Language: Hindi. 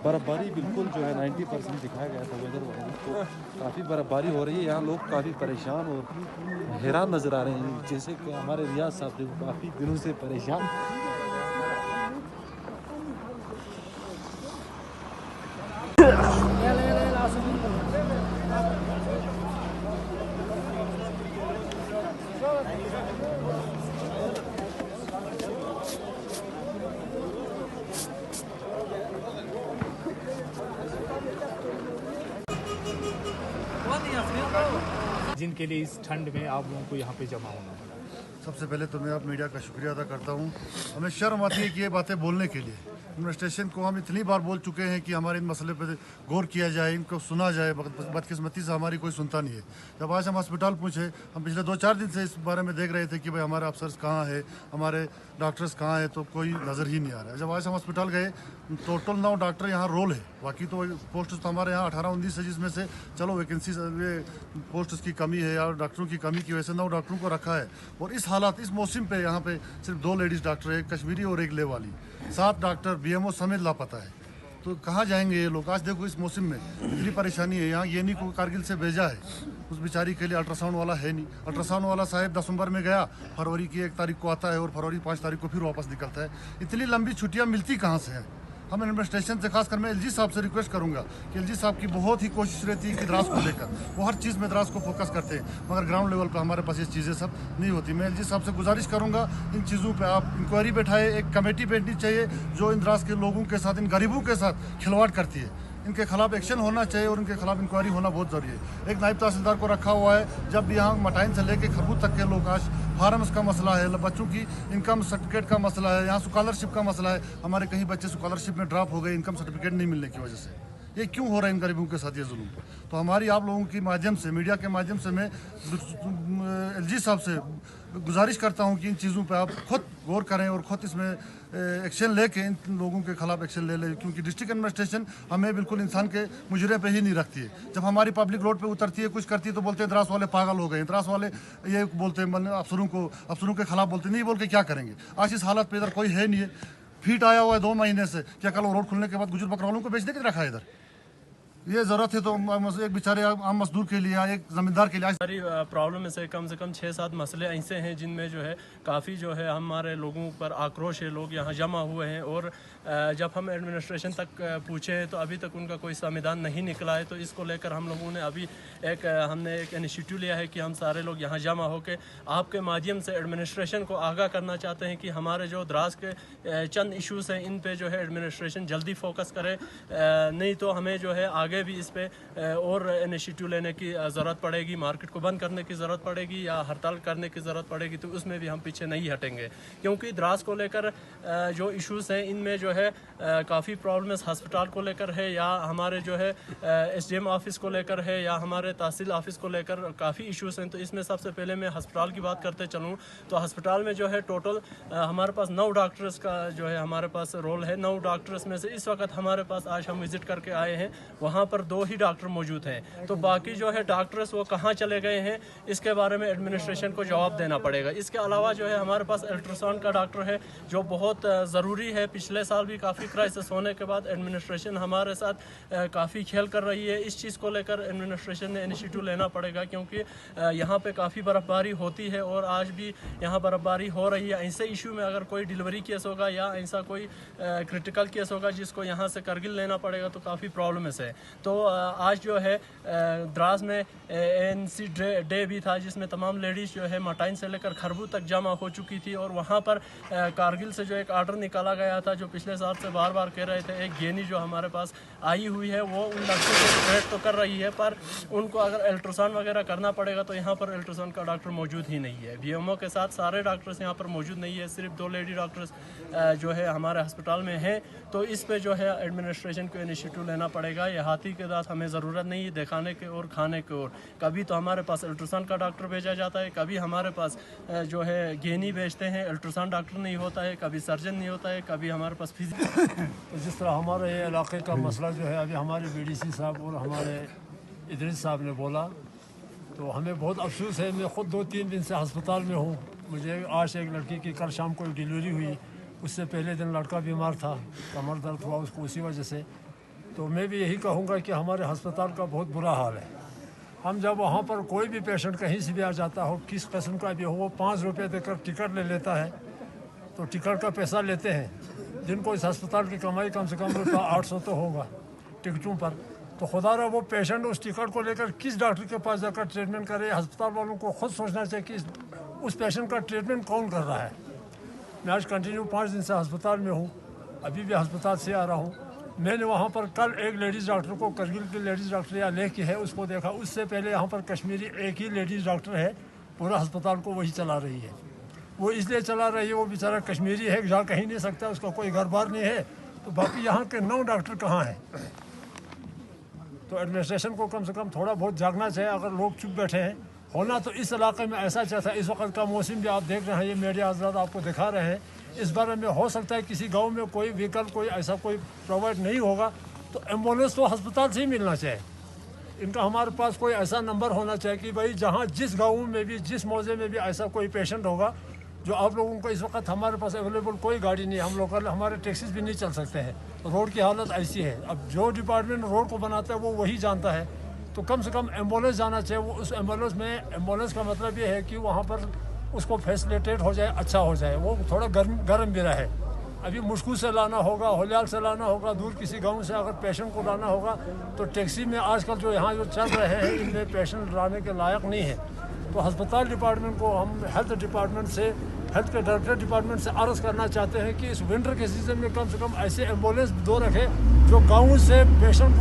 बर्फ़बारी बिल्कुल जो है 90% दिखाया गया था वेदर वाले तो काफ़ी बर्फ़बारी हो रही है। यहाँ लोग काफ़ी परेशान और हैरान नज़र आ रहे हैं, जैसे कि हमारे रियाज साहब देखो काफ़ी दिनों से परेशान। जिनके लिए इस ठंड में आप लोगों को यहाँ पे जमा होना पड़ा। सबसे पहले तो मैं आप मीडिया का शुक्रिया अदा करता हूँ। हमें शर्म आती है कि ये बातें बोलने के लिए। एडमिनिस्ट्रेशन को हम इतनी बार बोल चुके हैं कि हमारे इन मसले पर गौर किया जाए, इनको सुना जाए, बदकिस्मती से हमारी कोई सुनता नहीं है। जब आज हम हॉस्पिटल पहुँचे, हम पिछले 2-4 दिन से इस बारे में देख रहे थे कि भाई हमारे अफसर्स कहाँ है, हमारे डॉक्टर्स कहाँ है, तो कोई नज़र ही नहीं आ रहा है। जब आज हम हॉस्पिटल गए, टोटल 9 डॉक्टर यहाँ रोल है, बाकी तो पोस्ट तो हमारे यहाँ 18-19 है, जिसमें से चलो वैकेंसी पोस्ट की कमी है या डॉक्टरों की कमी की वजह से 9 डॉक्टरों को रखा है। और इस हालात, इस मौसम पे यहाँ पे सिर्फ 2 लेडीज़ डॉक्टर है, एक कश्मीरी और एक ले वाली, 7 डॉक्टर बीएमओ समेत लापता है। तो कहाँ जाएंगे ये लोग? आज देखो इस मौसम में इतनी परेशानी है। यहाँ येनी को कारगिल से भेजा है, उस बेचारी के लिए अल्ट्रासाउंड वाला है नहीं। अल्ट्रासाउंड वाला साहब दिसंबर में गया, फरवरी की 1 तारीख को आता है और फरवरी 5 तारीख को फिर वापस निकलता है। इतनी लंबी छुट्टियाँ मिलती कहाँ से हैं? हम एडमिनिस्ट्रेशन से खासकर मैं एलजी साहब से रिक्वेस्ट करूंगा कि एलजी साहब की बहुत ही कोशिश रहती है कि द्रास को लेकर वो हर चीज़ में द्रास को फोकस करते हैं, मगर ग्राउंड लेवल पर हमारे पास ये चीज़ें सब नहीं होती। मैं एलजी साहब से गुजारिश करूंगा, इन चीज़ों पे आप इंक्वायरी बैठाए, एक कमेटी बैठनी चाहिए जो इन द्रास के लोगों के साथ, इन गरीबों के साथ खिलवाड़ करती है। इनके खिलाफ एक्शन होना चाहिए और इनके खिलाफ इंक्वायरी होना बहुत ज़रूरी है। एक नायब तहसीलदार को रखा हुआ है, जब भी यहाँ मटाइन से लेके खरबूज तक के लोग, आज फार्म्स का मसला है, बच्चों की इनकम सर्टिफिकेट का मसला है, यहाँ स्कॉलरशिप का मसला है। हमारे कहीं बच्चे स्कॉलरशिप में ड्रॉप हो गए इनकम सर्टिफिकेट नहीं मिलने की वजह से। ये क्यों हो रहा है इन गरीबों के साथ ये जुल्म? तो हमारी आप लोगों के माध्यम से, मीडिया के माध्यम से मैं एलजी साहब से गुजारिश करता हूं कि इन चीज़ों पे आप खुद गौर करें और खुद इसमें एक्शन लेके इन लोगों के खिलाफ एक्शन ले लें, क्योंकि डिस्ट्रिक्ट एडमिनिस्ट्रेशन हमें बिल्कुल इंसान के मुजरे पे ही नहीं रखती है। जब हमारी पब्लिक रोड पे उतरती है, कुछ करती है, तो बोलते हैं द्रास वाले पागल हो गए, द्रास वाले ये बोलते हैं, अफसरों के खिलाफ बोलते नहीं, बोल के क्या करेंगे? आज इस हालत पे इधर कोई है नहीं है, फीट आया हुआ है 2 महीने से। क्या कल रोड खुलने के बाद गुजर बकरवालों को बेचने के लिए रखा है इधर? ये ज़रूरत है तो एक बेचारे आम मजदूर के लिए या एक ज़मींदार के लिए सारी प्रॉब्लम से कम 6-7 मसले ऐसे हैं जिनमें जो है काफ़ी जो है हमारे लोगों पर आक्रोश है, लोग यहाँ जमा हुए हैं। और जब हम एडमिनिस्ट्रेशन तक पूछे तो अभी तक उनका कोई समाधान नहीं निकला है। तो इसको लेकर हम लोगों ने अभी हमने एक इनिशिएटिव लिया है कि हम सारे लोग यहाँ जमा होकर आपके माध्यम से एडमिनिस्ट्रेशन को आगाह करना चाहते हैं कि हमारे जो द्रास के चंद इशूज़ हैं इन पे जो है एडमिनिस्ट्रेशन जल्दी फोकस करे, नहीं तो हमें जो है आगे भी इस पे और इनिशिएटिव लेने की ज़रूरत पड़ेगी, मार्केट को बंद करने की ज़रूरत पड़ेगी या हड़ताल करने की ज़रूरत पड़ेगी। तो उसमें भी हम पीछे नहीं हटेंगे, क्योंकि द्रास को लेकर जो इश्यूज़ हैं इनमें जो है काफ़ी प्रॉब्लम्स हस्पताल को लेकर है, या हमारे जो है एसडीएम ऑफिस को लेकर है, या हमारे तहसील ऑफिस को लेकर काफ़ी इश्यूज़ हैं। तो इसमें सबसे पहले मैं हस्पताल की बात करते चलूँ तो हस्पताल में जो है टोटल हमारे पास 9 डॉक्टर्स का जो है हमारे पास रोल है। 9 डॉक्टर्स में से इस वक्त हमारे पास, आज हम विजिट करके आए हैं, वहाँ पर 2 ही डॉक्टर मौजूद हैं। तो बाकी जो है डॉक्टर्स वो कहाँ चले गए हैं, इसके बारे में एडमिनिस्ट्रेशन को जवाब देना पड़ेगा। इसके अलावा जो है हमारे पास अल्ट्रासाउंड का डॉक्टर है जो बहुत ज़रूरी है। पिछले साल भी काफ़ी क्राइसिस होने के बाद एडमिनिस्ट्रेशन हमारे साथ काफ़ी खेल कर रही है। इस चीज़ को लेकर एडमिनिस्ट्रेशन ने इनिशिएटिव लेना पड़ेगा, क्योंकि यहाँ पे काफ़ी बर्फ़बारी होती है और आज भी यहाँ बर्फ़बारी हो रही है। ऐसे इशू में अगर कोई डिलीवरी केस होगा या ऐसा कोई क्रिटिकल केस होगा जिसको यहाँ से करगिल लेना पड़ेगा तो काफ़ी प्रॉब्लम्स है। तो आज जो है द्रास में एएनसी डे भी था, जिसमें तमाम लेडीज़ जो है मटाइन से लेकर खरबूज तक जमा हो चुकी थी। और वहाँ पर कारगिल से जो एक आर्डर निकाला गया था, जो पिछले साल से बार बार कह रहे थे, एक गेनी जो हमारे पास आई हुई है वो उन लड़कों को ऑपरेट तो कर रही है, पर उनको अगर अल्ट्रासाउंड वगैरह करना पड़ेगा तो यहाँ पर अल्ट्रासाउंड का डॉक्टर मौजूद ही नहीं है। बीएमओ के साथ सारे डॉक्टर्स यहाँ पर मौजूद नहीं है, सिर्फ 2 लेडी डॉक्टर्स जो है हमारे अस्पताल में हैं। तो इस पे जो है एडमिनिस्ट्रेशन को इनिशिएटिव लेना पड़ेगा। ये हाथी के दांत हमें ज़रूरत नहीं है दिखाने के और खाने के। और कभी तो हमारे पास अल्ट्रासाउंड का डॉक्टर भेजा जाता है, कभी हमारे पास जो है गेनी भेजते हैं, अल्ट्रासाउंड डॉक्टर नहीं होता है, कभी सर्जन नहीं होता है, कभी हमारे पास तो जिस तरह हमारे इलाके का मसला जो है अभी हमारे बीडीसी साहब और हमारे इदरीस साहब ने बोला, तो हमें बहुत अफसोस है। मैं ख़ुद 2-3 दिन से अस्पताल में हूँ। मुझे आज एक लड़की की कल शाम को डिलीवरी हुई, उससे पहले दिन लड़का बीमार था, कमर दर्द हुआ उसको, उसी वजह से तो मैं भी यही कहूँगा कि हमारे अस्पताल का बहुत बुरा हाल है। हम जब वहाँ पर कोई भी पेशेंट कहीं से भी आ जाता हो, किस किस्म का भी हो, वो 5 रुपये देकर टिकट ले लेता है, तो टिकट का पैसा लेते हैं। जिनको इस अस्पताल की कमाई कम से कम रुपया 800 तो होगा टिकटों पर, तो खुदा रहा वो पेशेंट उस टिकट को लेकर किस डॉक्टर के पास जाकर ट्रीटमेंट करे। अस्पताल वालों को खुद सोचना चाहिए कि उस पेशेंट का ट्रीटमेंट कौन कर रहा है। मैं आज कंटिन्यू 5 दिन से अस्पताल में हूँ, अभी भी अस्पताल से आ रहा हूँ। मैंने वहाँ पर कल एक लेडीज़ डॉक्टर को, करगिल की लेडीज़ डॉक्टर या लेह की है, उसको देखा। उससे पहले यहाँ पर कश्मीरी एक ही लेडीज़ डॉक्टर है, पूरा अस्पताल को वही चला रही है। वो इसलिए चला रही है, वो बेचारा कश्मीरी है, जा कहीं नहीं सकता, उसका कोई घर बार नहीं है, तो बाकी यहाँ के 9 डॉक्टर कहाँ हैं। तो एडमिनिस्ट्रेशन को कम से कम थोड़ा बहुत जागना चाहिए। अगर लोग चुप बैठे हैं, होना तो इस इलाके में ऐसा चाहता है। इस वक्त का मौसम भी आप देख रहे हैं, ये मीडिया हज़रात आपको दिखा रहे हैं। इस बारे में हो सकता है किसी गांव में कोई व्हीकल, कोई ऐसा कोई प्रोवाइड नहीं होगा, तो एम्बुलेंस तो अस्पताल से ही मिलना चाहिए। इनका हमारे पास कोई ऐसा नंबर होना चाहिए कि भाई जहाँ जिस गाँव में भी, जिस मौजे में भी ऐसा कोई पेशेंट होगा, जो आप लोगों को इस वक्त हमारे पास अवेलेबल कोई गाड़ी नहीं है, हम लोकल हमारे टैक्सीज भी नहीं चल सकते हैं, रोड की हालत ऐसी है। अब जो डिपार्टमेंट रोड को बनाता है वो वही जानता है, तो कम से कम एम्बुलेंस जाना चाहिए। वो उस एम्बुलेंस में, एम्बुलेंस का मतलब ये है कि वहाँ पर उसको फैसिलिटेट हो जाए, अच्छा हो जाए, वो थोड़ा गर्म भी रहे। अभी मुश्किल से लाना होगा, होलियाल से लाना होगा, दूर किसी गांव से अगर पेशेंट को लाना होगा, तो टैक्सी में आजकल जो यहाँ जो चल रहे हैं, इनमें पेशेंट लाने के लायक नहीं है। तो अस्पताल डिपार्टमेंट को हम हेल्थ डिपार्टमेंट से, हेल्थ के डायरेक्टर डिपार्टमेंट से अर्ज़ करना चाहते हैं कि इस विंटर के सीज़न में कम से कम ऐसे एम्बुलेंस 2 रखें जो गाँव से पेशेंट